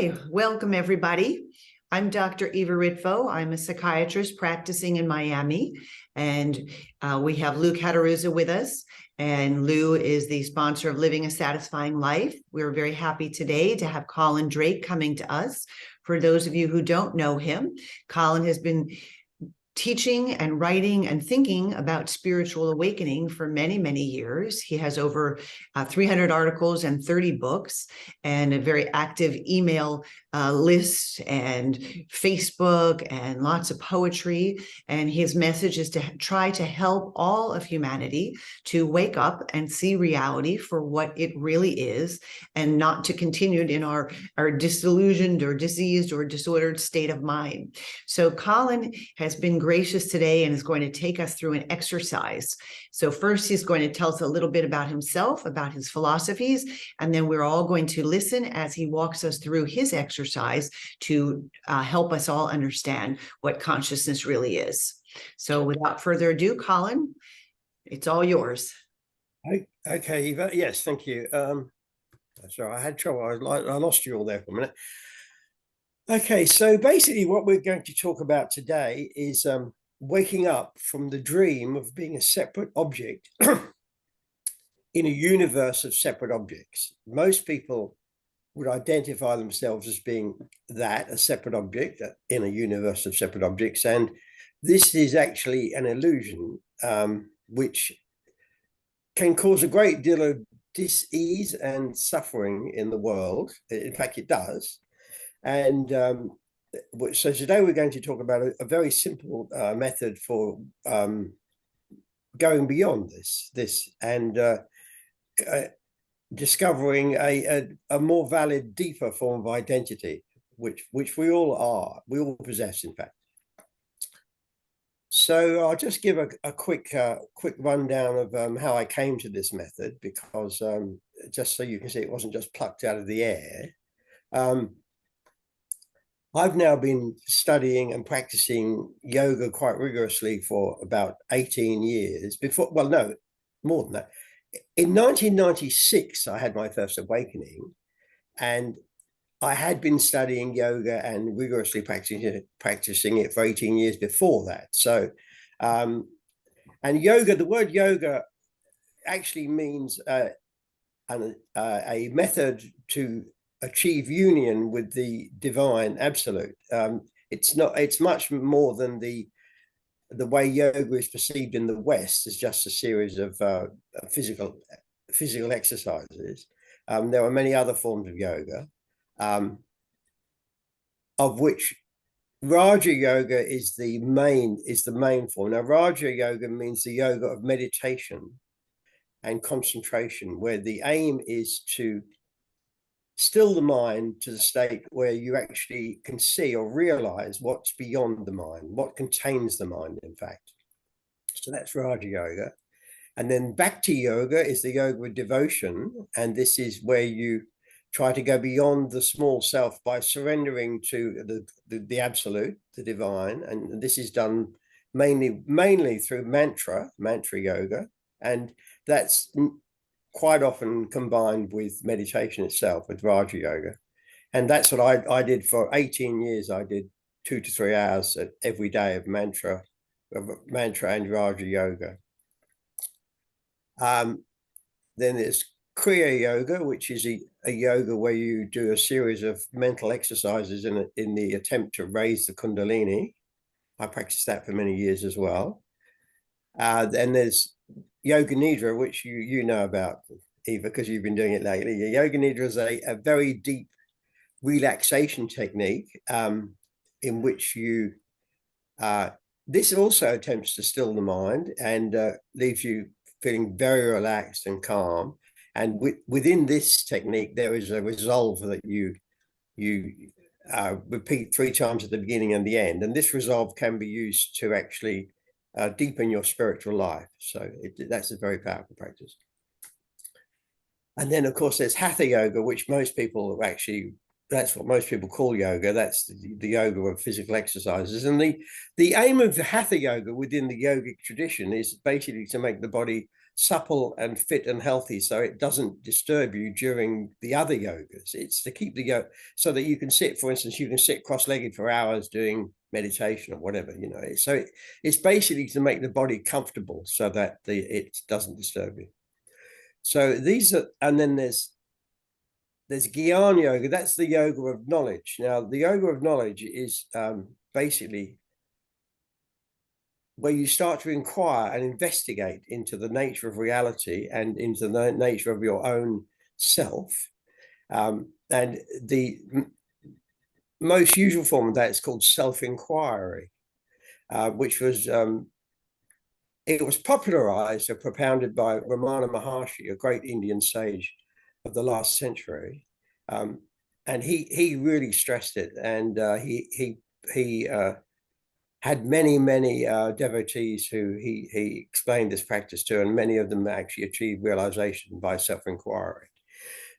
Okay, welcome everybody. I'm Dr. Eva Ritvo. I'm a psychiatrist practicing in Miami, and we have Lou Cataruzza with us. And Lou is the sponsor of Living a Satisfying Life. We're very happy today to have Colin Drake coming to us. For those of you who don't know him, Colin has been teaching and writing and thinking about spiritual awakening for many, many years. He has over 300 articles and 30 books and a very active email list and Facebook and lots of poetry. And his message is to try to help all of humanity to wake up and see reality for what it really is, and not to continue in our disillusioned or diseased or disordered state of mind. So Colin has been gracious today and is going to take us through an exercise. So first, he's going to tell us a little bit about himself, about his philosophies, and then we're all going to listen as he walks us through his exercise to help us all understand what consciousness really is. So without further ado, Colin, it's all yours. Okay, Eva. Yes, thank you. Sorry, I had trouble. I lost you all there for a minute. Okay, so basically what we're going to talk about today is waking up from the dream of being a separate object in a universe of separate objects. Most people would identify themselves as being a separate object in a universe of separate objects. And this is actually an illusion, which can cause a great deal of dis-ease and suffering in the world. In fact, it does. And so today we're going to talk about a very simple method for going beyond this and discovering a more valid, deeper form of identity, which we all are, we all possess, in fact. So I'll just give a quick rundown of how I came to this method, because just so you can see, it wasn't just plucked out of the air. I've now been studying and practicing yoga quite rigorously for about 18 years. Well, no, more than that. In 1996, I had my first awakening, and I had been studying yoga and rigorously practicing it for 18 years before that. So, and yoga, the word yoga actually means a method to achieve union with the divine absolute. It's much more than the way yoga is perceived in the West as just a series of physical exercises. There are many other forms of yoga, of which Raja Yoga is the main form. Now, Raja Yoga means the yoga of meditation and concentration, where the aim is to still the mind to the state where you actually can see or realize what's beyond the mind, what contains the mind, in fact. So that's Raja Yoga. And then Bhakti Yoga is the yoga of devotion. And this is where you try to go beyond the small self by surrendering to the absolute, the divine. And this is done mainly through mantra yoga. And that's quite often combined with meditation itself, with Raja Yoga. And that's what I did for 18 years. I did 2 to 3 hours every day of mantra and Raja Yoga. Then there's Kriya Yoga, which is a yoga where you do a series of mental exercises in the attempt to raise the Kundalini. I practiced that for many years as well. Then there's Yoga Nidra, which you know about, Eva, because you've been doing it lately. Yoga Nidra is a very deep relaxation technique in which this also attempts to still the mind and leaves you feeling very relaxed and calm. And within this technique, there is a resolve that you repeat 3 times at the beginning and the end. And this resolve can be used to actually deepen your spiritual life. So that's a very powerful practice. And then, of course, there's Hatha Yoga, which most people actually that's what most people call yoga. That's the yoga of physical exercises. And the aim of the hatha yoga within the yogic tradition is basically to make the body supple and fit and healthy, so it doesn't disturb you during the other yogas. It's to keep the yoga so that you can sit, for instance, you can sit cross-legged for hours doing meditation or whatever, you know. So it's basically to make the body comfortable so that it doesn't disturb you. So these are, and then there's Gyan yoga. That's the yoga of knowledge. Now, the yoga of knowledge is basically where you start to inquire and investigate into the nature of reality and into the nature of your own self. And the most usual form of that is called self-inquiry, which was it was popularized or propounded by Ramana Maharshi, a great Indian sage of the last century. And he really stressed it, and he had many devotees who he explained this practice to, and many of them actually achieved realization by self-inquiry.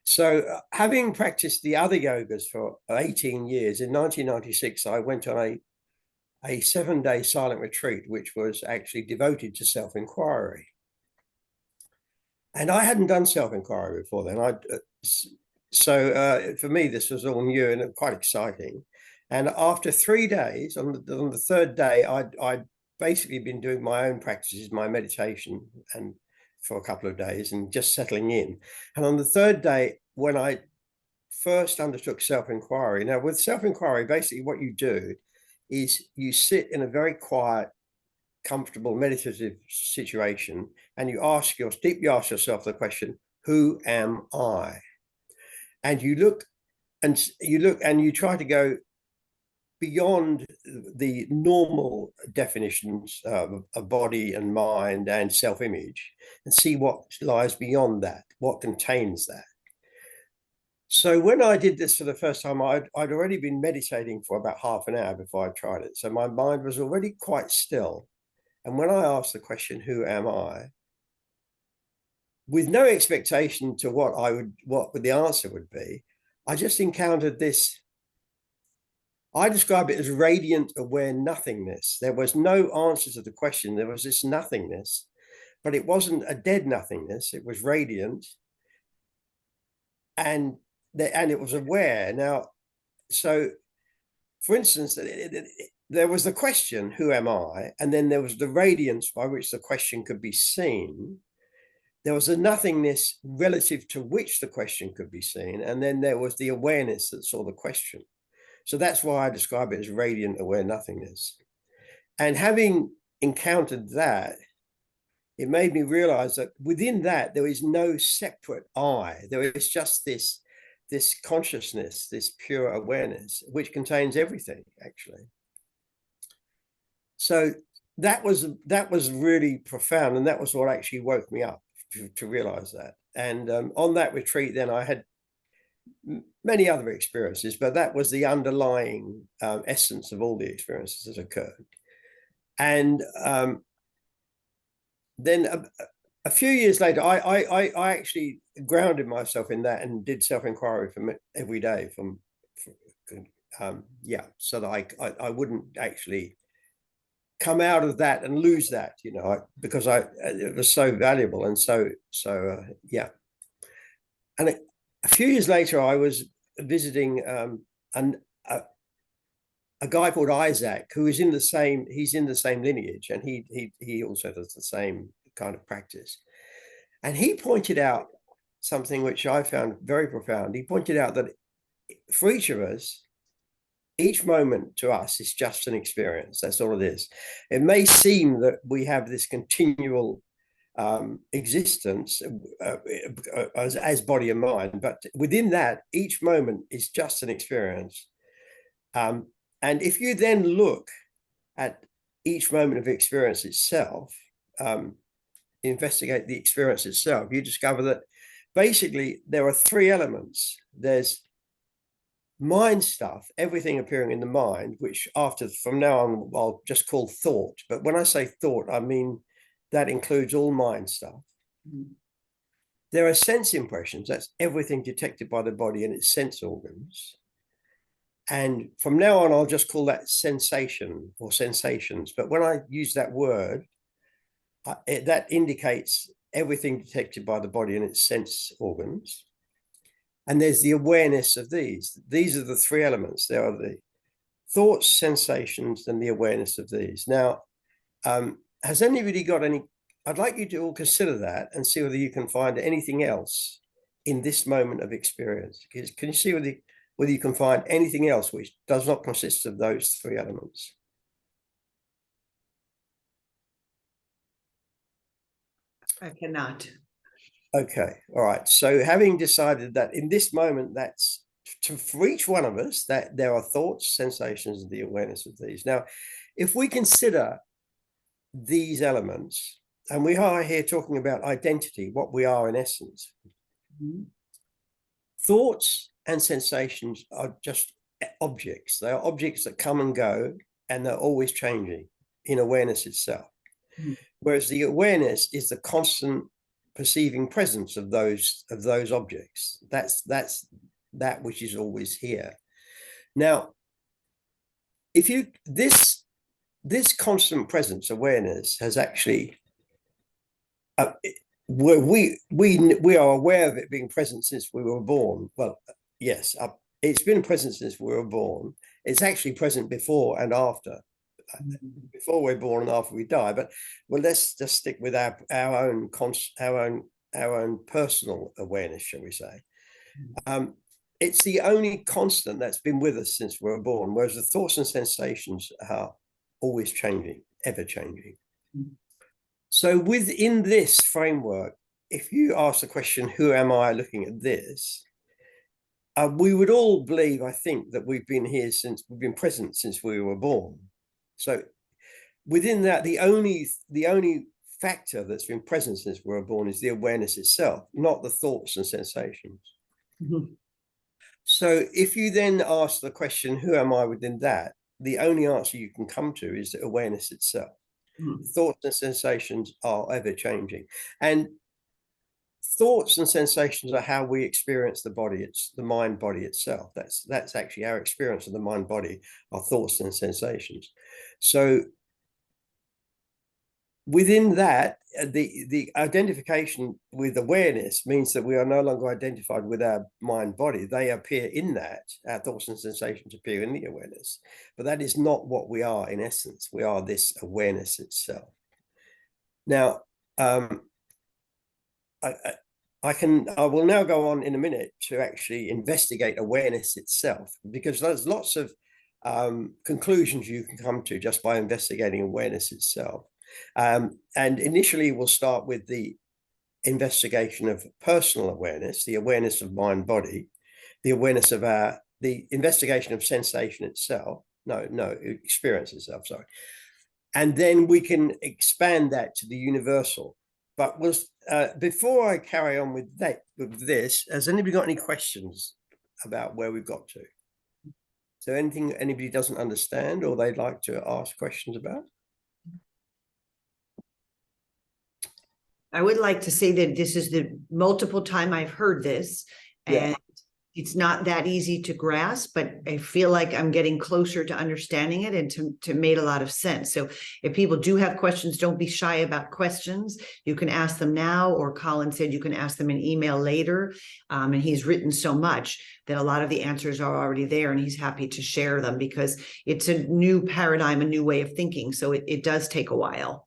So having practiced the other yogas for 18 years, in 1996, I went on a 7-day silent retreat, which was actually devoted to self-inquiry. And I hadn't done self-inquiry before then. So for me, this was all new and quite exciting. And after 3 days, on the third day, I'd basically been doing my own practices, my meditation, and for a couple of days and just settling in. And on the third day, when I first undertook self-inquiry, now with self-inquiry, basically what you do is you sit in a very quiet, comfortable, meditative situation, and you deeply ask yourself the question, who am I? And you look and you try to go beyond the normal definitions of body and mind and self-image and see what lies beyond that, what contains that. So when I did this for the first time, I'd already been meditating for about half an hour before I tried it. So my mind was already quite still. And when I asked the question, who am I? With no expectation to what the answer would be, I just encountered this. I describe it as radiant aware nothingness. There was no answer to the question. There was this nothingness, but it wasn't a dead nothingness. It was radiant, and it was aware. Now, so for instance, there was the question, who am I? And then there was the radiance by which the question could be seen. There was a nothingness relative to which the question could be seen. And then there was the awareness that saw the question. So that's why I describe it as radiant aware nothingness. And having encountered that, it made me realize that within that, there is no separate I. There is just this consciousness, this pure awareness, which contains everything, actually. So that was really profound. And that was what actually woke me up to realize that. And on that retreat, then I had many other experiences, but that was the underlying essence of all the experiences that occurred. And then a few years later, I actually grounded myself in that and did self-inquiry every day so that I wouldn't actually come out of that and lose that, you know, because it was so valuable. And yeah. And a few years later, I was visiting a guy called Isaac, who is he's in the same lineage, and he also does the same kind of practice. And he pointed out something which I found very profound. He pointed out that for each of us, each moment to us is just an experience. That's all it is. It may seem that we have this continual existence as body and mind, but within that, each moment is just an experience. And if you then look at each moment of experience itself, investigate the experience itself, you discover that basically there are 3 elements. There's mind stuff, everything appearing in the mind, which from now on, I'll just call thought. But when I say thought, I mean that includes all mind stuff. Mm-hmm. There are sense impressions. That's everything detected by the body and its sense organs. And from now on, I'll just call that sensation or sensations. But when I use that word, that indicates everything detected by the body and its sense organs. And there's the awareness of these. These are the three elements. There are the thoughts, sensations, and the awareness of these. Now, has anybody got any? I'd like you to all consider that and see whether you can find anything else in this moment of experience. Can you see whether you can find anything else which does not consist of those three elements? I cannot. Okay, all right. So having decided that in this moment, that's for each one of us, that there are thoughts, sensations, and the awareness of these. Now, if we consider these elements, and we are here talking about identity, what we are in essence, thoughts and sensations are just objects. They are objects that come and go, and they're always changing in awareness itself. Whereas the awareness is the constant perceiving presence of those objects. That's that which is always here. Now, if you this constant presence awareness has actually we are aware of it being present since we were born. Well, yes, it's been present since we were born. It's actually present before and after. Before we're born and after we die, but well, let's just stick with our own personal awareness, shall we say? It's the only constant that's been with us since we were born, whereas the thoughts and sensations are always changing, ever changing. So within this framework, if you ask the question, who am I looking at this? We would all believe, I think, that we've been present since we were born. So within that, the only factor that's been present since we were born is the awareness itself, not the thoughts and sensations. So if you then ask the question, who am I within that? The only answer you can come to is the awareness itself. Thoughts and sensations are ever changing. And thoughts and sensations are how we experience the body. It's the mind body itself. That's actually our experience of the mind body, our thoughts and sensations. So within that, the identification with awareness means that we are no longer identified with our mind body. They appear in that. Our thoughts and sensations appear in the awareness, but that is not what we are in essence. We are this awareness itself. Now, I will now go on in a minute to actually investigate awareness itself, because there's lots of conclusions you can come to just by investigating awareness itself. And initially, we'll start with the investigation of personal awareness, the awareness of mind body, the awareness of the investigation of sensation itself. No, experience itself, sorry. And then we can expand that to the universal. But before I carry on with this, has anybody got any questions about where we've got to? So anything anybody doesn't understand or they'd like to ask questions about? I would like to say that this is the multiple time I've heard this, and it's not that easy to grasp, but I feel like I'm getting closer to understanding it, and to made a lot of sense. So if people do have questions, don't be shy about questions. You can ask them now, or Colin said you can ask them in email later. And he's written so much that a lot of the answers are already there, and he's happy to share them because it's a new paradigm, a new way of thinking. So it does take a while.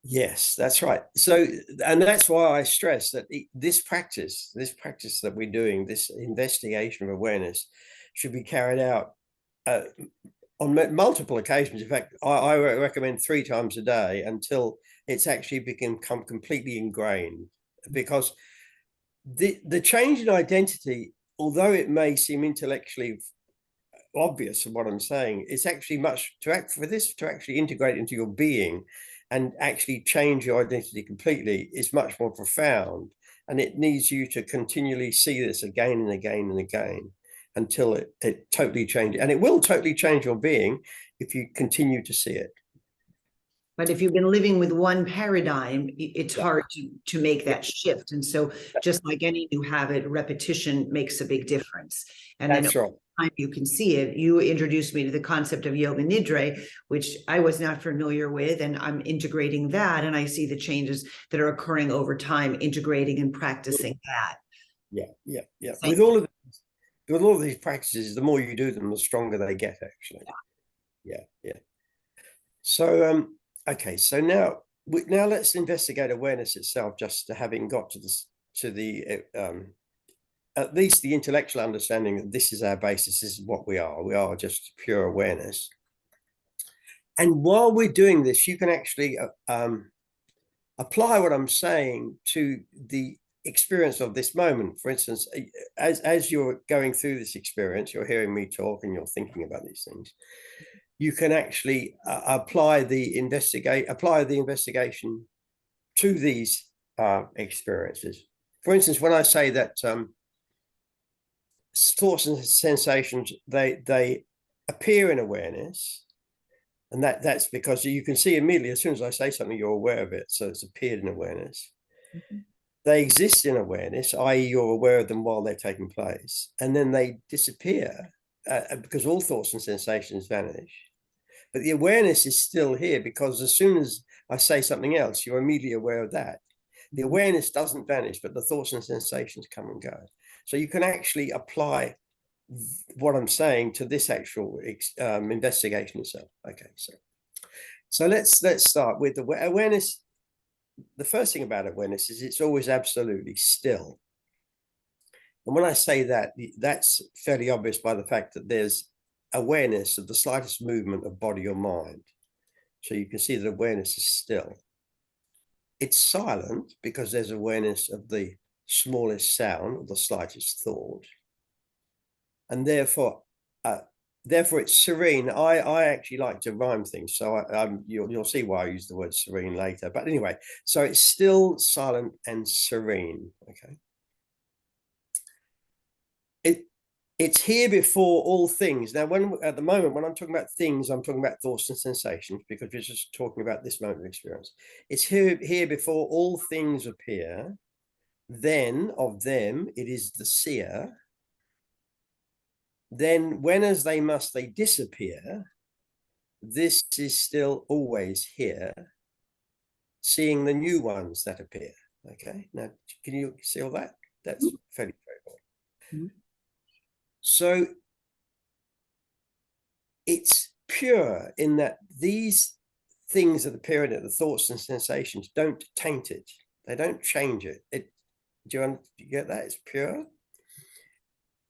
Yes, that's right. So, and that's why I stress that this practice that we're doing, this investigation of awareness, should be carried out on multiple occasions. In fact, I recommend 3 times a day until it's actually become completely ingrained. Because the change in identity, although it may seem intellectually obvious from what I'm saying, it's actually to actually integrate into your being and actually change your identity completely is much more profound. And it needs you to continually see this again and again and again until it totally changes. And it will totally change your being if you continue to see it. But if you've been living with one paradigm, it's hard to make that shift. And so just like any new habit, repetition makes a big difference. And that's then right. time you can see it. You introduced me to the concept of yoga nidra, which I was not familiar with, and I'm integrating that, and I see the changes that are occurring over time, integrating and practicing that. Yeah. Thank With all of these practices, the more you do them, the stronger they get, actually. Yeah. So okay, so now let's investigate awareness itself, just to having got to this, to the at least the intellectual understanding that this is our basis, this is what we are just pure awareness. And while we're doing this, you can actually apply what I'm saying to the experience of this moment. For instance, as you're going through this experience, you're hearing me talk and you're thinking about these things, you can actually apply the investigation to these experiences. For instance, when I say that thoughts and sensations, they appear in awareness, and that's because you can see immediately as soon as I say something, you're aware of it, so it's appeared in awareness. They exist in awareness, i.e. you're aware of them while they're taking place, and then they disappear because all thoughts and sensations vanish. But the awareness is still here, because as soon as I say something else, you're immediately aware of that. The awareness doesn't vanish, but the thoughts and sensations come and go. So you can actually apply what I'm saying to this actual investigation itself. Okay, so let's start with the awareness. The first thing about awareness is it's always absolutely still. And when I say that, that's fairly obvious by the fact that there's awareness of the slightest movement of body or mind. So you can see that awareness is still. It's silent because there's awareness of the smallest sound or the slightest thought. And therefore it's serene. I actually like to rhyme things, so you'll see why I use the word serene later. But anyway, so it's still, silent, and serene. Okay. It's here before all things. Now, at the moment, when I'm talking about things, I'm talking about thoughts and sensations, because we're just talking about this moment of experience. It's here before all things appear. Then of them, it is the seer. Then when as they must, they disappear. This is still always here, seeing the new ones that appear. Okay, now can you see all that? That's fairly straightforward. So it's pure in that these things that appear in it, the thoughts and sensations, don't taint it. They don't change it. Do you get that? It's pure.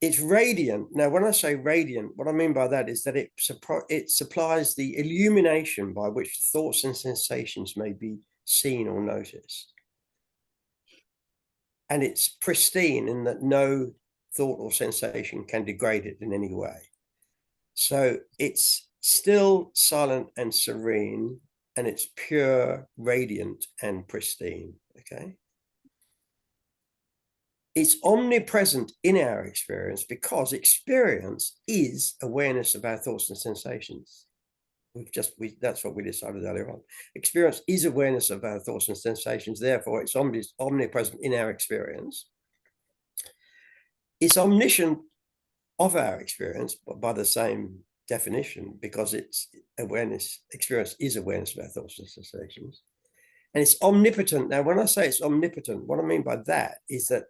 It's radiant. Now, when I say radiant, what I mean by that is that it supplies the illumination by which thoughts and sensations may be seen or noticed. And it's pristine in that no thought or sensation can degrade it in any way. So it's still, silent, and serene, and it's pure, radiant, and pristine. Okay. It's omnipresent in our experience, because experience is awareness of our thoughts and sensations. That's what we decided earlier on. Experience is awareness of our thoughts and sensations. Therefore, it's omnipresent in our experience. It's omniscient of our experience, but by the same definition, because it's awareness. Experience is awareness of our thoughts and sensations. And it's omnipotent. Now, when I say it's omnipotent, what I mean by that is that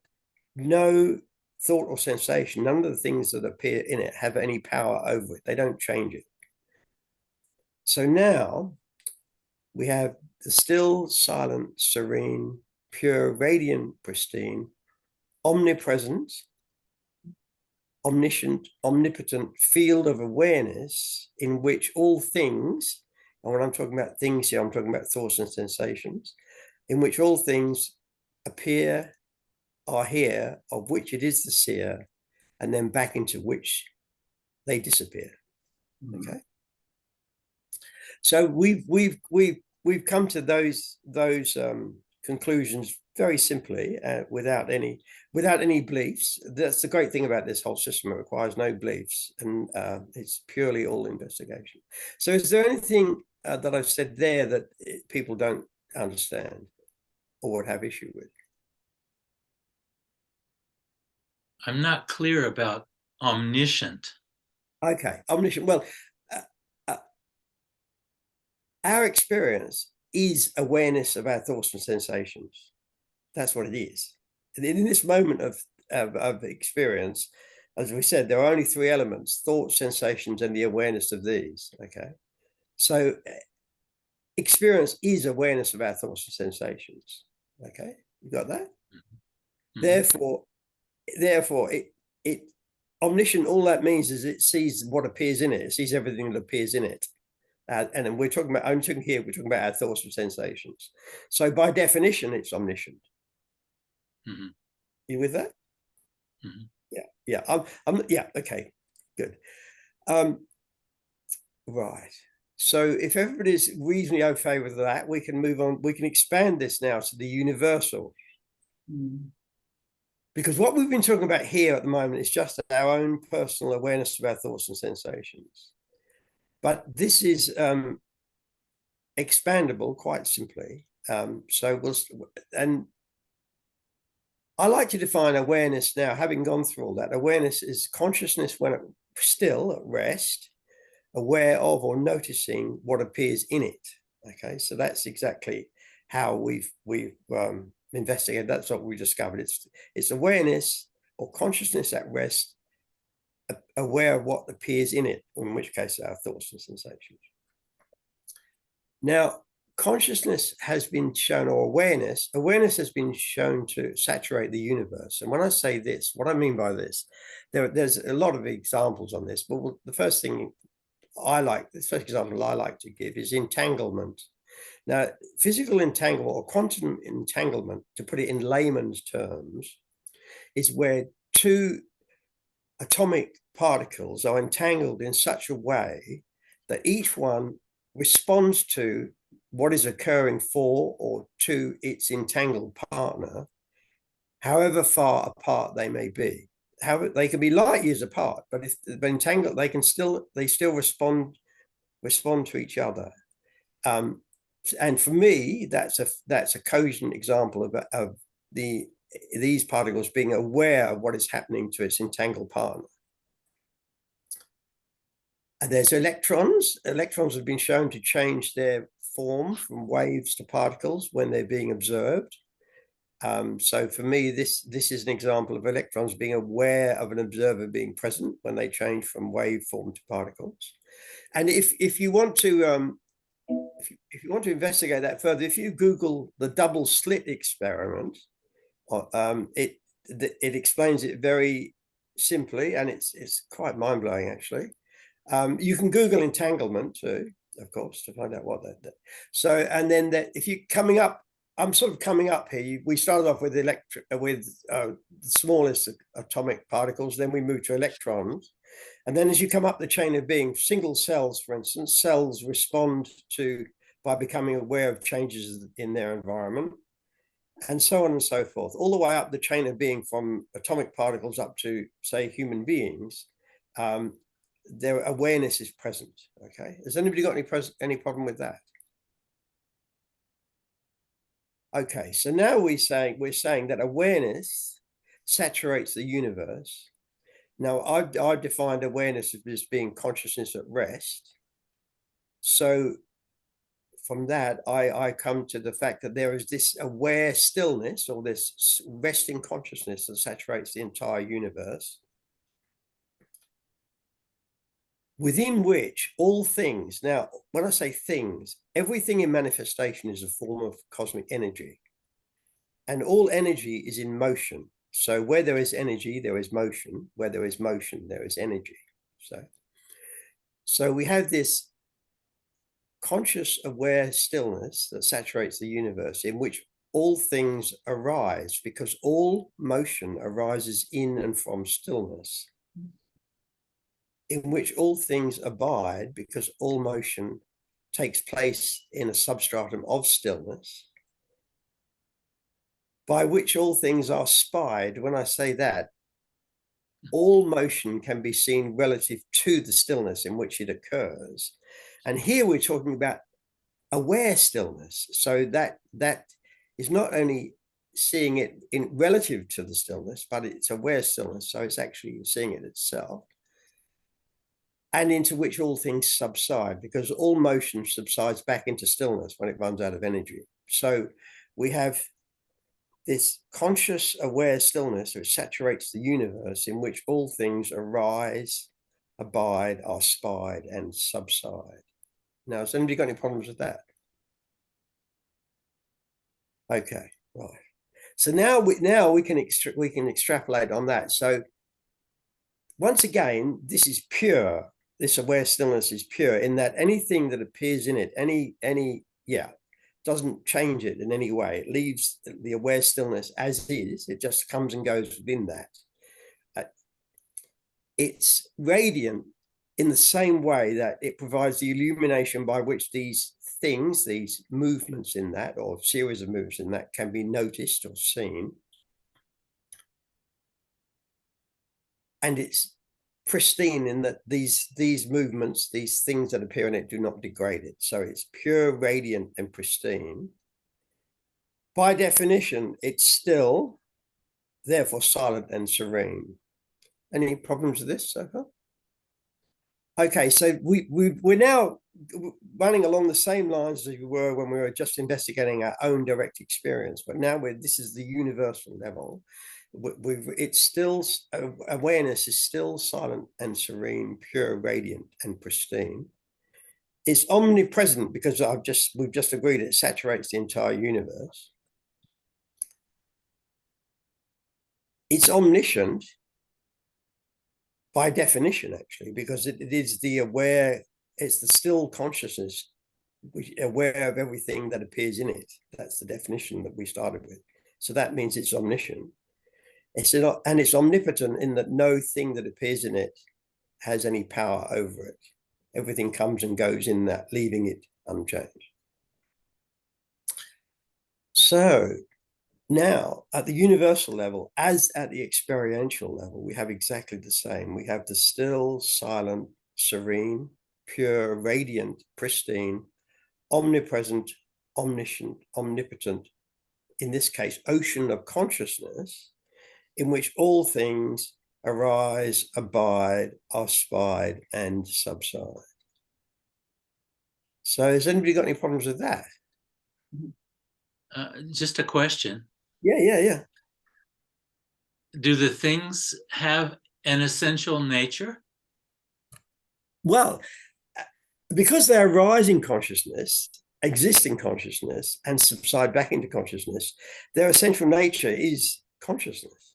no thought or sensation, none of the things that appear in it have any power over it. They don't change it. So now we have the still, silent, serene, pure, radiant, pristine, omnipresent, omniscient, omnipotent field of awareness in which all things, and when I'm talking about things here, I'm talking about thoughts and sensations, in which all things appear, are here, of which it is the seer, and then back into which they disappear. Okay. So we've come to those conclusions very simply, without any beliefs. That's the great thing about this whole system. It requires no beliefs, and it's purely all investigation. So is there anything that I've said there that people don't understand or would have issue with? I'm not clear about omniscient. Okay, omniscient. Well, uh, uh, our experience is awareness of our thoughts and sensations. That's what it is. In this moment of experience, as we said, there are only three elements: thoughts, sensations, and the awareness of these. Okay, so experience is awareness of our thoughts and sensations. Okay, you got that? Mm-hmm. Therefore, it omniscient. All that means is it sees what appears in it. It sees everything that appears in it. And then we're talking about. I'm talking here. We're talking about our thoughts and sensations. So by definition, it's omniscient. Mm-hmm. You with that? Mm-hmm. Yeah. Yeah. Okay. Good. Right. So if everybody's reasonably okay with that, we can move on. We can expand this now to the universal. Mm. Because what we've been talking about here at the moment is just our own personal awareness of our thoughts and sensations. But this is expandable quite simply. And I like to define awareness now, having gone through all that. Awareness is consciousness when it's still at rest, aware of or noticing what appears in it. Okay, so that's exactly how we've investigated. That's what we discovered. It's awareness or consciousness at rest, aware of what appears in it, in which case our thoughts and sensations. Now, consciousness has been shown, or awareness has been shown to saturate the universe. And when I say this, what I mean by this, there's a lot of examples on this, but the first example I like to give is entanglement. Now, physical entanglement or quantum entanglement, to put it in layman's terms, is where two atomic particles are entangled in such a way that each one responds to what is occurring for or to its entangled partner, however far apart they may be. However, they can be light years apart, but if they're entangled, they still respond to each other. And for me, that's a cogent example of these particles being aware of what is happening to its entangled partner. And there's electrons. Electrons have been shown to change their form from waves to particles when they're being observed. So for me, this is an example of electrons being aware of an observer being present when they change from wave form to particles. And if you want to if you want to investigate that further, if you Google the double slit experiment, it explains it very simply, and it's quite mind-blowing actually. You can Google entanglement too, of course, to find out what that. So, and then if you're coming up, I'm sort of coming up here. We started off with the smallest atomic particles, then we moved to electrons. And then as you come up the chain of being, single cells, for instance, cells respond by becoming aware of changes in their environment, and so on and so forth, all the way up the chain of being from atomic particles up to, say, human beings. Their awareness is present. Okay, has anybody got any problem with that? Okay, so now we're saying that awareness saturates the universe. Now, I've defined awareness as being consciousness at rest. So from that, I come to the fact that there is this aware stillness, or this resting consciousness that saturates the entire universe, within which all things, now, when I say things, everything in manifestation is a form of cosmic energy. And all energy is in motion. So where there is energy, there is motion. Where there is motion, there is energy. So we have this conscious, aware stillness that saturates the universe, in which all things arise, because all motion arises in and from stillness, in which all things abide, because all motion takes place in a substratum of stillness, by which all things are spied. When I say that, all motion can be seen relative to the stillness in which it occurs. And here we're talking about aware stillness. So that is not only seeing it in relative to the stillness, but it's aware stillness. So it's actually seeing it itself. and into which all things subside, because all motion subsides back into stillness when it runs out of energy. So we have this conscious, aware stillness which saturates the universe, in which all things arise, abide, are spied, and subside. Now, has anybody got any problems with that? Okay, right. So now we can extrapolate on that. So once again, this is pure. This aware stillness is pure in that anything that appears in it, doesn't change it in any way. It leaves the aware stillness as is. It just comes and goes within that. It's radiant in the same way that it provides the illumination by which these things, these movements in that, or series of movements in that, can be noticed or seen. And it's pristine in that these movements, these things that appear in it, do not degrade it. So it's pure, radiant, and pristine. By definition, it's still, therefore silent and serene. Any problems with this so far? Okay, so we're now running along the same lines as we were when we were just investigating our own direct experience, but now this is the universal level. It's still, awareness is still silent and serene, pure, radiant, and pristine. It's omnipresent because we've just agreed it saturates the entire universe. It's omniscient by definition, actually, because it is the aware, it's the still consciousness, which aware of everything that appears in it. That's the definition that we started with. So that means it's omniscient. And it's omnipotent in that no thing that appears in it has any power over it. Everything comes and goes in that, leaving it unchanged. So now, at the universal level, as at the experiential level, we have exactly the same. We have the still, silent, serene, pure, radiant, pristine, omnipresent, omniscient, omnipotent, in this case, ocean of consciousness, in which all things arise, abide, are spied, and subside. So has anybody got any problems with that? Just a question. Yeah. Do the things have an essential nature? Well, because they arise in consciousness, exist in consciousness, and subside back into consciousness, their essential nature is consciousness.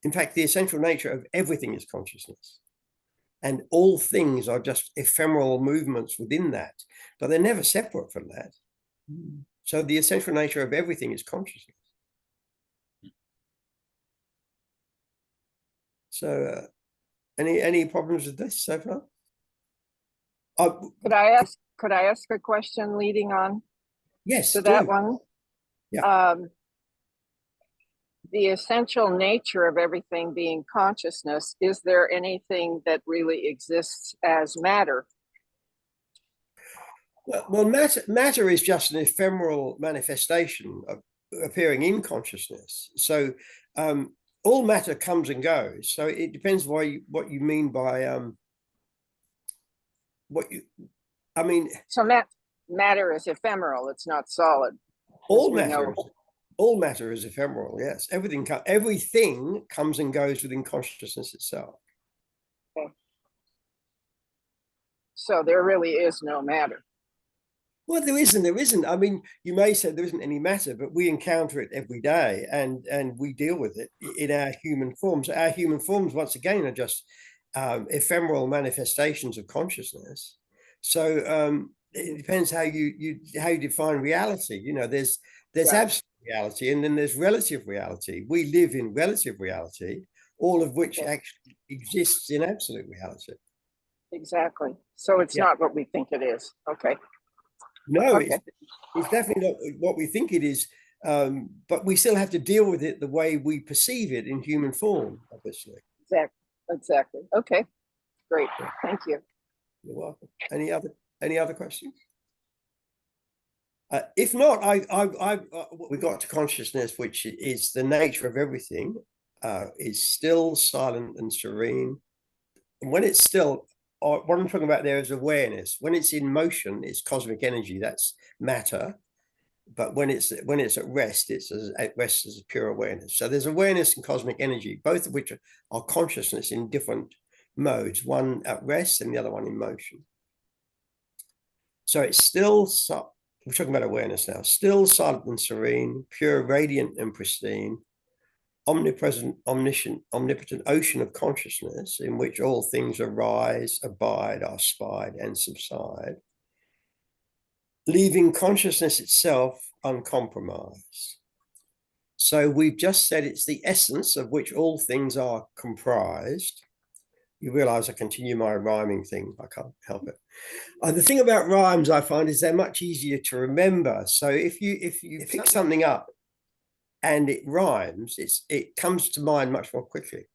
In fact, the essential nature of everything is consciousness. And all things are just ephemeral movements within that, but they're never separate from that. So the essential nature of everything is consciousness. So any problems with this so far? Could I ask a question leading on Yes, to that one? Yeah. The essential nature of everything being consciousness, is there anything that really exists as matter? Well, matter is just an ephemeral manifestation of appearing in consciousness. So all matter comes and goes. So it depends what you mean by So matter is ephemeral, it's not solid. All matter is ephemeral. Yes, everything comes and goes within consciousness itself. Okay. So there really is no matter. Well, there isn't. I mean, you may say there isn't any matter, but we encounter it every day, and we deal with it in our human forms. Our human forms, once again, are just ephemeral manifestations of consciousness. So it depends how you define reality. You know, there's absolute reality, and then there's relative reality. We live in relative reality, all of which actually exists in absolute reality. Exactly. So it's not what we think it is. Okay. No, okay. It's definitely not what we think it is, but we still have to deal with it the way we perceive it in human form, obviously. Exactly. Okay, great. Thank you. You're welcome. Any other questions? If not, we got to consciousness, which is the nature of everything, is still, silent, and serene. And when it's still, what I'm talking about there is awareness. When it's in motion, it's cosmic energy. That's matter. But when it's at rest, it's at rest as pure awareness. So there's awareness and cosmic energy, both of which are consciousness in different modes, one at rest and the other one in motion. So it's still, we're talking about awareness now, still, silent, and serene, pure, radiant, and pristine, omnipresent, omniscient, omnipotent ocean of consciousness in which all things arise, abide, are spied, and subside, leaving consciousness itself uncompromised. So we've just said it's the essence of which all things are comprised. You realize I continue my rhyming thing. I can't help it. The thing about rhymes I find is they're much easier to remember. So if you pick something up and it rhymes, it comes to mind much more quickly.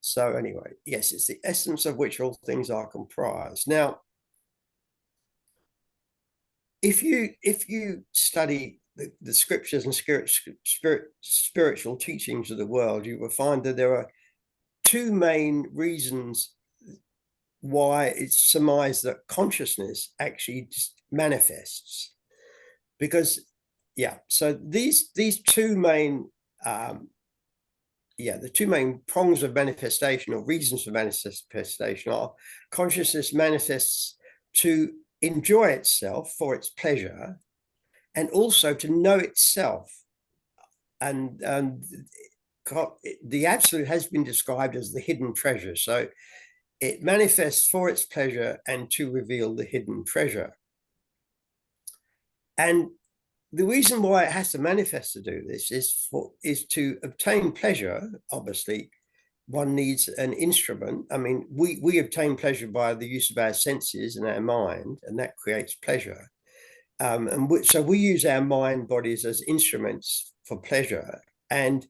So anyway, yes, it's the essence of which all things are comprised. Now, if you study the scriptures and spiritual teachings of the world, you will find that there are two main reasons why it's surmised that consciousness actually just manifests. Because, yeah, so these two main the two main prongs of manifestation or reasons for manifestation are consciousness manifests to enjoy itself for its pleasure, and also to know itself. And the absolute has been described as the hidden treasure. So it manifests for its pleasure and to reveal the hidden treasure. And the reason why it has to manifest to do this is to obtain pleasure. Obviously, one needs an instrument. I mean, we obtain pleasure by the use of our senses and our mind, and that creates pleasure. So we use our mind bodies as instruments for pleasure, and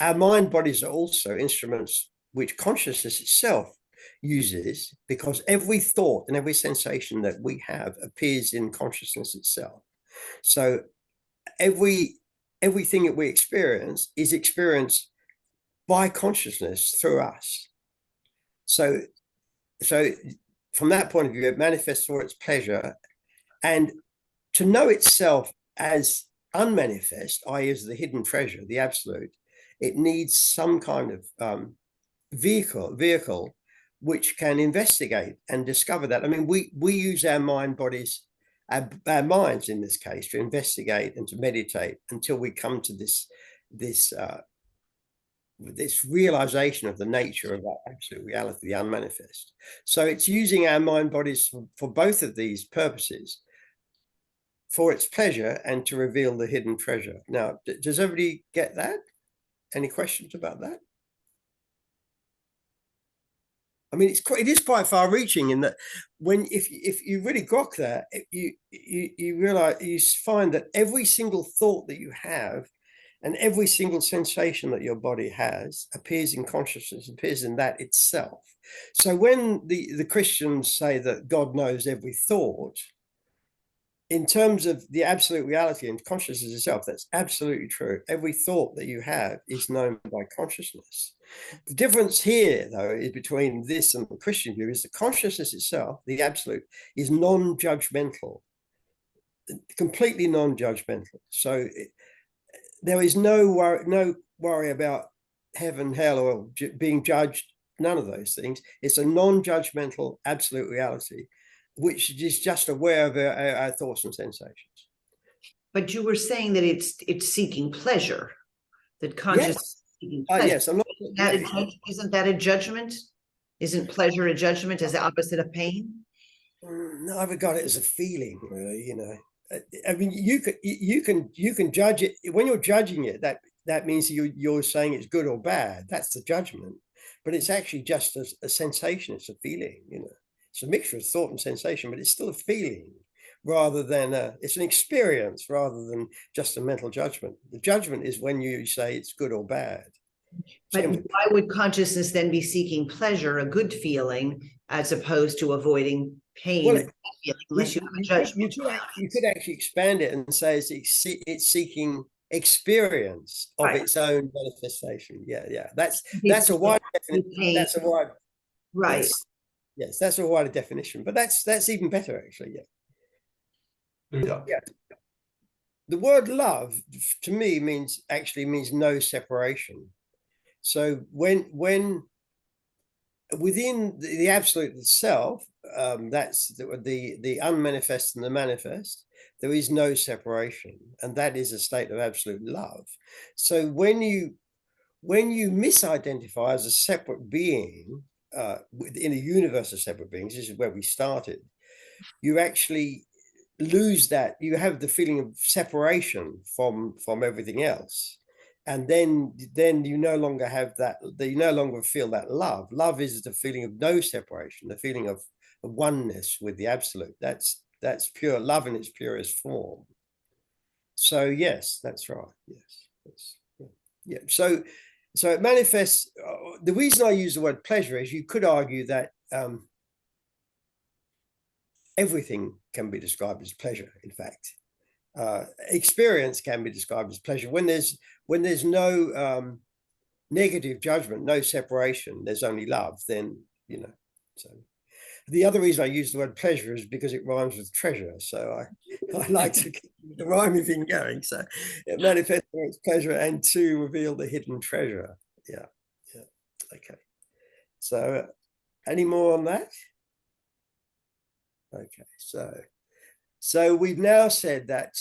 our mind bodies are also instruments which consciousness itself uses, because every thought and every sensation that we have appears in consciousness itself. So everything that we experience is experienced by consciousness through us. So from that point of view, it manifests for its pleasure, and to know itself as unmanifest, i.e. as the hidden treasure, the absolute, it needs some kind of vehicle which can investigate and discover that. I mean, we use our mind bodies, our minds in this case, to investigate and to meditate until we come to this realization of the nature of that absolute reality, the unmanifest. So it's using our mind bodies for both of these purposes, for its pleasure and to reveal the hidden treasure. Now, does everybody get that? Any questions about that? I mean, it is quite far-reaching in that if you really grok that, you realize, you find that every single thought that you have and every single sensation that your body has appears in consciousness, appears in that itself. So when the Christians say that God knows every thought, in terms of the absolute reality and consciousness itself, that's absolutely true. Every thought that you have is known by consciousness. The difference here, though, is between this and the Christian view is the consciousness itself, the absolute, is non-judgmental, completely non-judgmental. So there is no worry about heaven, hell, or being judged, none of those things. It's a non-judgmental absolute reality, which is just aware of our thoughts and sensations. But you were saying that it's seeking pleasure, that consciousness is seeking pleasure. Yes, I'm not. Isn't that a judgment? Isn't pleasure a judgment as the opposite of pain? No, I regard it as a feeling, really. You know, I mean, you can judge it when you're judging it. That means you're saying it's good or bad. That's the judgment, but it's actually just a sensation. It's a feeling. You know. It's a mixture of thought and sensation, but it's still a feeling rather than it's an experience rather than just a mental judgment. The judgment is when you say it's good or bad. But why would consciousness then be seeking pleasure, a good feeling, as opposed to avoiding pain? Well, unless you have a judgment. You could actually expand it and say it's seeking experience of Right. its own manifestation. Yeah. That's a People wide with definition. pain. That's a wide, Right. yes, that's a wider definition, but that's even better actually. Yeah. The word love to me means no separation. So when within the absolute itself, that's the unmanifest and the manifest, there is no separation, and that is a state of absolute love. So when you misidentify as a separate being in a universe of separate beings, this is where we started, you actually lose that. You have the feeling of separation from everything else, and then you no longer have that. You no longer feel that love. Love is the feeling of no separation, the feeling of oneness with the absolute. That's pure love in its purest form. So yes, that's right. Yes, yeah. So it manifests. The reason I use the word pleasure is you could argue that everything can be described as pleasure. In fact, experience can be described as pleasure when there's no negative judgment, no separation. There's only love. Then So the other reason I use the word pleasure is because it rhymes with treasure. So I like to keep the rhyming thing going. So it manifests its pleasure and to reveal the hidden treasure. Yeah. Okay. So any more on that? Okay. So we've now said that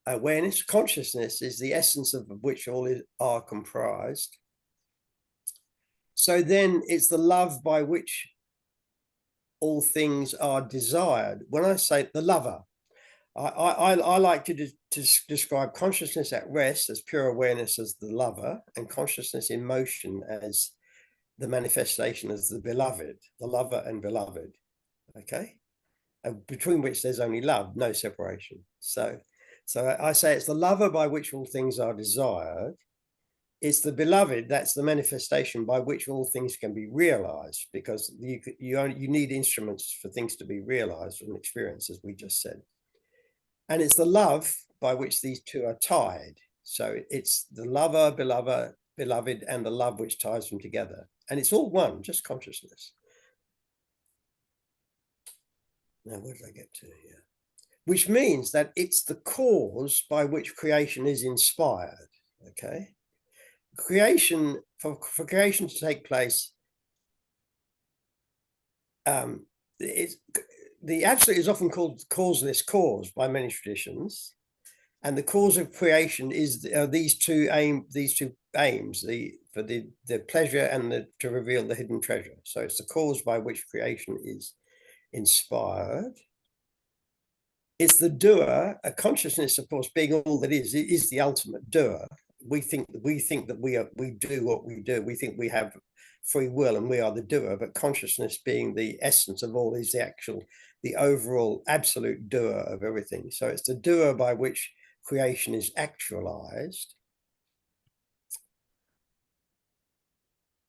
awareness, consciousness is the essence of which all are comprised. So then it's the love by which all things are desired. When I say the lover, I like to describe consciousness at rest as pure awareness as the lover, and consciousness in motion as the manifestation as the beloved, the lover and beloved. Okay, between which there's only love, no separation. So I say it's the lover by which all things are desired. It's the beloved, that's the manifestation by which all things can be realized, because you need instruments for things to be realized and experienced, as we just said. And it's the love by which these two are tied. So it's the lover, beloved, and the love which ties them together. And it's all one, just consciousness. Now, where did I get to here? Which means that it's the cause by which creation is inspired. Okay. Creation, for creation to take place, the absolute is often called causeless cause by many traditions, and the cause of creation is these two aims, for the pleasure and to reveal the hidden treasure. So it's the cause by which creation is inspired. It's the doer. A consciousness, of course, being all that is the ultimate doer. We think that we do what we do. We think we have free will and we are the doer, but consciousness being the essence of all is the overall absolute doer of everything. So it's the doer by which creation is actualized.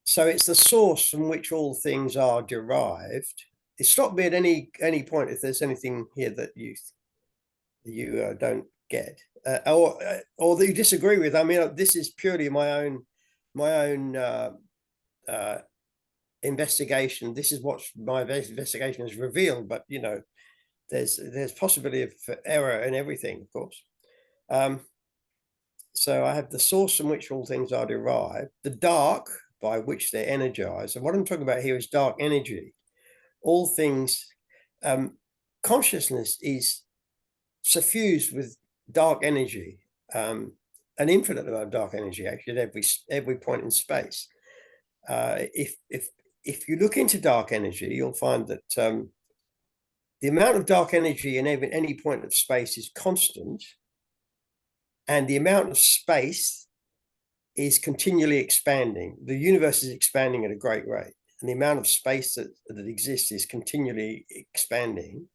So it's the source from which all things are derived. Stop me at any point if there's anything here that you don't get, or that you disagree with. I mean, this is purely my own investigation. This is what my investigation has revealed, but there's possibility of error in everything, of course. So I have the source from which all things are derived, the dark by which they're energized. And what I'm talking about here is dark energy. All things, consciousness is suffused with dark energy, an infinite amount of dark energy, actually, at every point in space. If you look into dark energy, you'll find that the amount of dark energy in any point of space is constant, and the amount of space is continually expanding. The universe is expanding at a great rate, and the amount of space that exists is continually expanding.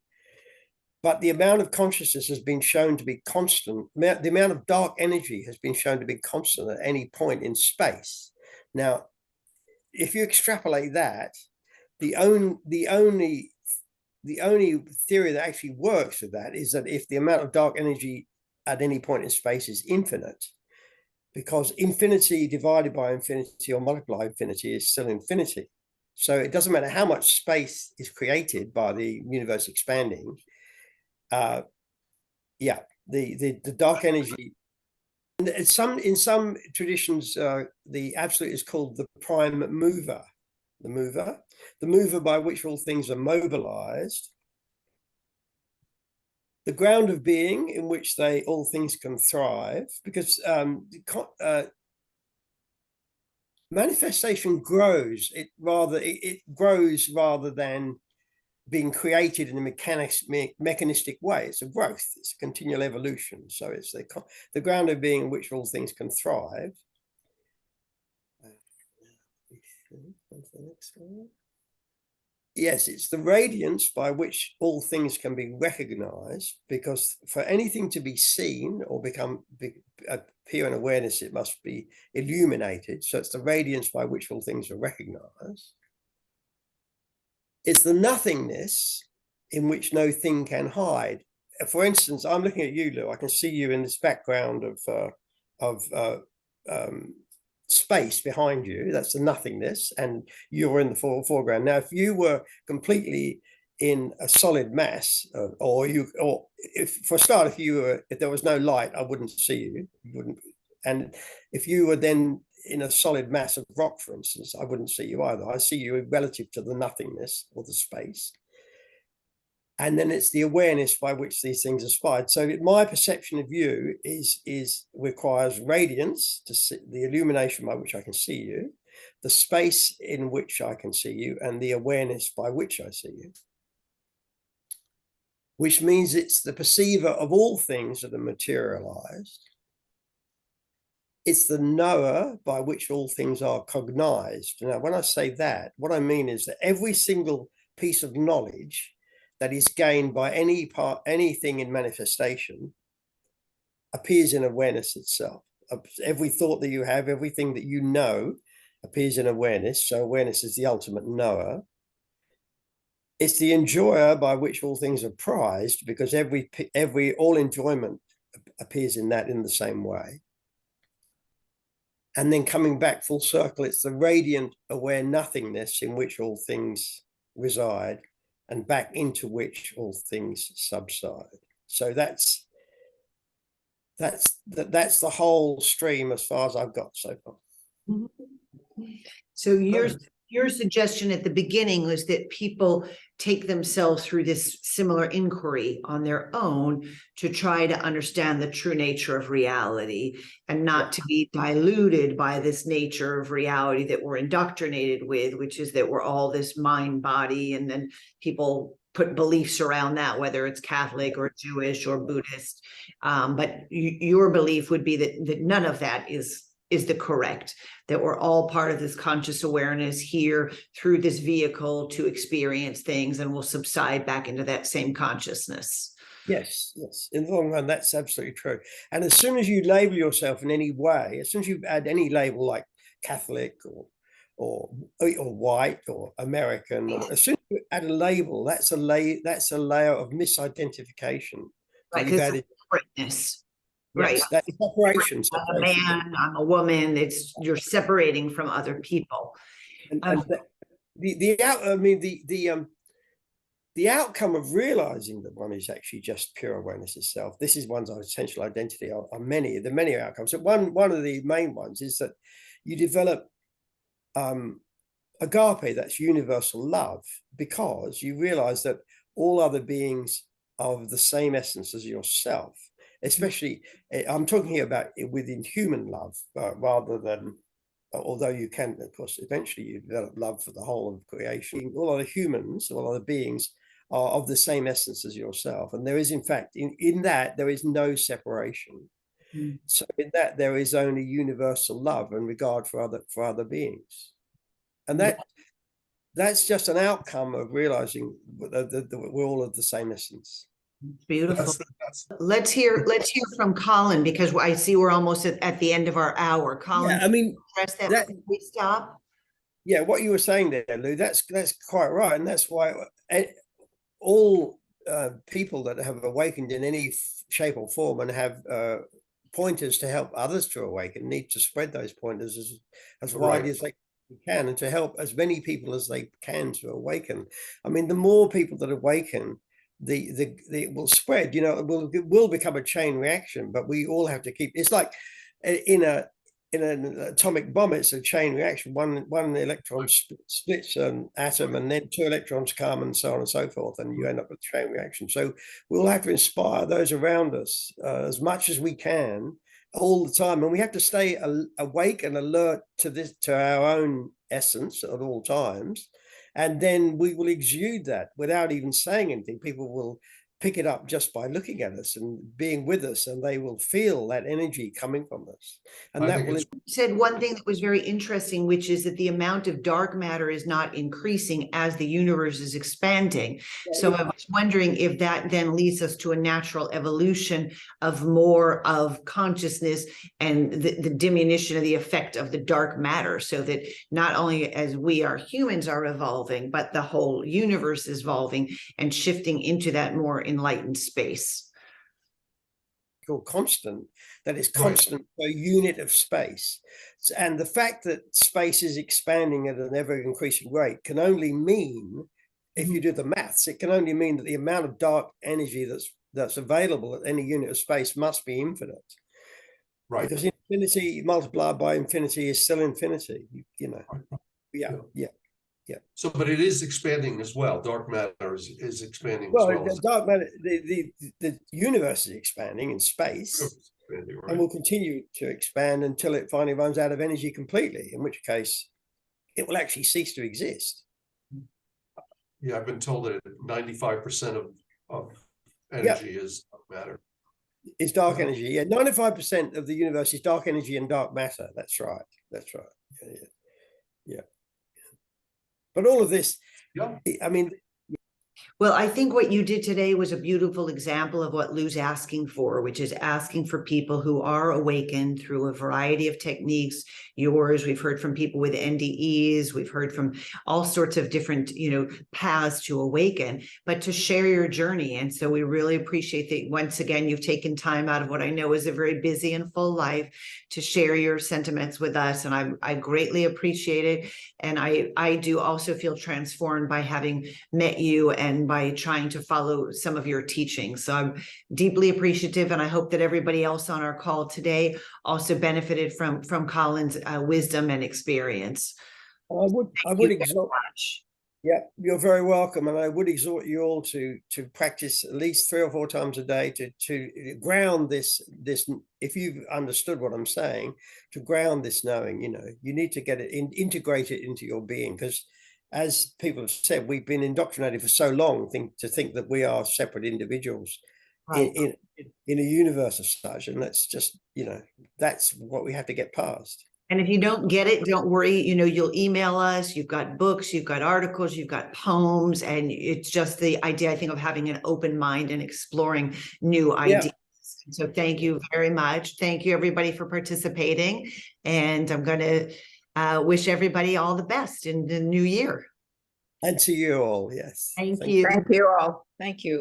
But the amount of consciousness has been shown to be constant. The amount of dark energy has been shown to be constant at any point in space. Now, if you extrapolate that, the only theory that actually works with that is that if the amount of dark energy at any point in space is infinite, because infinity divided by infinity or multiplied by infinity is still infinity. So it doesn't matter how much space is created by the universe expanding. Yeah, the dark energy. In some traditions, the absolute is called the prime mover, the mover by which all things are mobilized, the ground of being in which all things can thrive, because manifestation grows. It grows rather than being created in a mechanistic way. It's a growth. It's a continual evolution. So it's the ground of being in which all things can thrive. Yes, it's the radiance by which all things can be recognized, because for anything to be seen or appear in awareness, it must be illuminated. So it's the radiance by which all things are recognized. It's the nothingness in which no thing can hide. For instance, I'm looking at you, Lou. I can see you in this background of space behind you. That's the nothingness, and you're in the foreground. Now, if you were completely in a solid mass, or if for a start, if there was no light, I wouldn't see you. You wouldn't. And if you were then in a solid mass of rock, for instance, I wouldn't see you either. I see you relative to the nothingness or the space. And then it's the awareness by which these things are spied. So my perception of you requires radiance, to see the illumination by which I can see you, the space in which I can see you, and the awareness by which I see you. Which means it's the perceiver of all things that are materialized. It's the knower by which all things are cognized. Now, when I say that, what I mean is that every single piece of knowledge that is gained by anything in manifestation appears in awareness itself. Every thought that you have, everything that you know, appears in awareness. So awareness is the ultimate knower. It's the enjoyer by which all things are prized, because all enjoyment appears in that in the same way. And then coming back full circle, it's the radiant aware nothingness in which all things reside, and back into which all things subside. So that's the whole stream as far as I've got so far. So your suggestion at the beginning was that people take themselves through this similar inquiry on their own to try to understand the true nature of reality, and not to be diluted by this nature of reality that we're indoctrinated with, which is that we're all this mind body, and then people put beliefs around that, whether it's Catholic or Jewish or Buddhist. But your belief would be that none of that is the correct, that we're all part of this conscious awareness here through this vehicle to experience things, and we'll subside back into that same consciousness. Yes. In the long run, that's absolutely true. And as soon as you label yourself in any way, as soon as you add any label like Catholic or white or American, or as soon as you add a label, that's a layer of misidentification. Right, because it's separateness. Right. Yes, that's separation. I'm a man, I'm a woman. You're separating from other people. The outcome of realizing that one is actually just pure awareness itself. This is one's essential identity. Are many outcomes. So one of the main ones is that you develop agape, that's universal love, because you realize that all other beings are of the same essence as yourself. Especially, I'm talking here about within human love, rather than, although you can, of course, eventually you develop love for the whole of creation. All other humans, all other beings are of the same essence as yourself. And there is, in fact, in that, there is no separation. So in that, there is only universal love and regard for other beings. And that's just an outcome of realizing that we're all of the same essence. Beautiful. Let's hear from Colin, because I see we're almost at the end of our hour. Colin, yeah, I mean, press that before we stop. Yeah, what you were saying there, Lou, that's quite right, and that's why all people that have awakened in any shape or form and have pointers to help others to awaken need to spread those pointers as widely as they can, and to help as many people as they can to awaken. I mean, the more people that awaken, it will spread. You know, it will become a chain reaction. But we all have to keep. It's like in an atomic bomb, it's a chain reaction. One electron splits an atom, and then 2 electrons come, and so on and so forth, and you end up with a chain reaction. So we'll have to inspire those around us as much as we can, all the time, and we have to stay awake and alert to our own essence at all times, and then we will exude that without even saying anything. People will pick it up just by looking at us and being with us, and they will feel that energy coming from us. And that will said one thing that was very interesting, which is that the amount of dark matter is not increasing as the universe is expanding. So I was wondering if that then leads us to a natural evolution of more of consciousness and the diminution of the effect of the dark matter, so that not only as we are humans are evolving, but the whole universe is evolving and shifting into that more enlightened space. Constant, that is constant per unit of space. And the fact that space is expanding at an ever increasing rate can only mean, if you do the maths, it can only mean that the amount of dark energy that's available at any unit of space must be infinite. Right. Because infinity multiplied by infinity is still infinity, you know. Yeah. So, but it is expanding as well. Dark matter is expanding as well. The dark matter, the universe is expanding in space, and will continue to expand until it finally runs out of energy completely, in which case it will actually cease to exist. Yeah, I've been told that 95% of energy is dark matter. It's dark energy. Yeah, 95% of the universe is dark energy and dark matter. That's right. Yeah. But all of this, I mean, well, I think what you did today was a beautiful example of what Lou's asking for, which is asking for people who are awakened through a variety of techniques. Yours, we've heard from people with NDEs, we've heard from all sorts of different, paths to awaken, but to share your journey. And so we really appreciate that once again, you've taken time out of what I know is a very busy and full life to share your sentiments with us. And I greatly appreciate it. And I do also feel transformed by having met you and by trying to follow some of your teachings. So I'm deeply appreciative, and I hope that everybody else on our call today also benefited from Colin's wisdom and experience. I would exhort. Yeah, you're very welcome, and I would exhort you all to practice at least 3 or 4 times a day to ground this. If you've understood what I'm saying, to ground this knowing, you need to get it integrate it into your being, because as people have said, we've been indoctrinated for so long to think that we are separate individuals in a universe of such, and that's just that's what we have to get past. And if you don't get it, don't worry. You'll email us. You've got books, you've got articles, you've got poems, and it's just the idea, I think, of having an open mind and exploring new ideas. So thank you very much. Thank you, everybody, for participating. And I'm going to wish everybody all the best in the new year. And to you all, yes. Thank you. Thank you all. Thank you.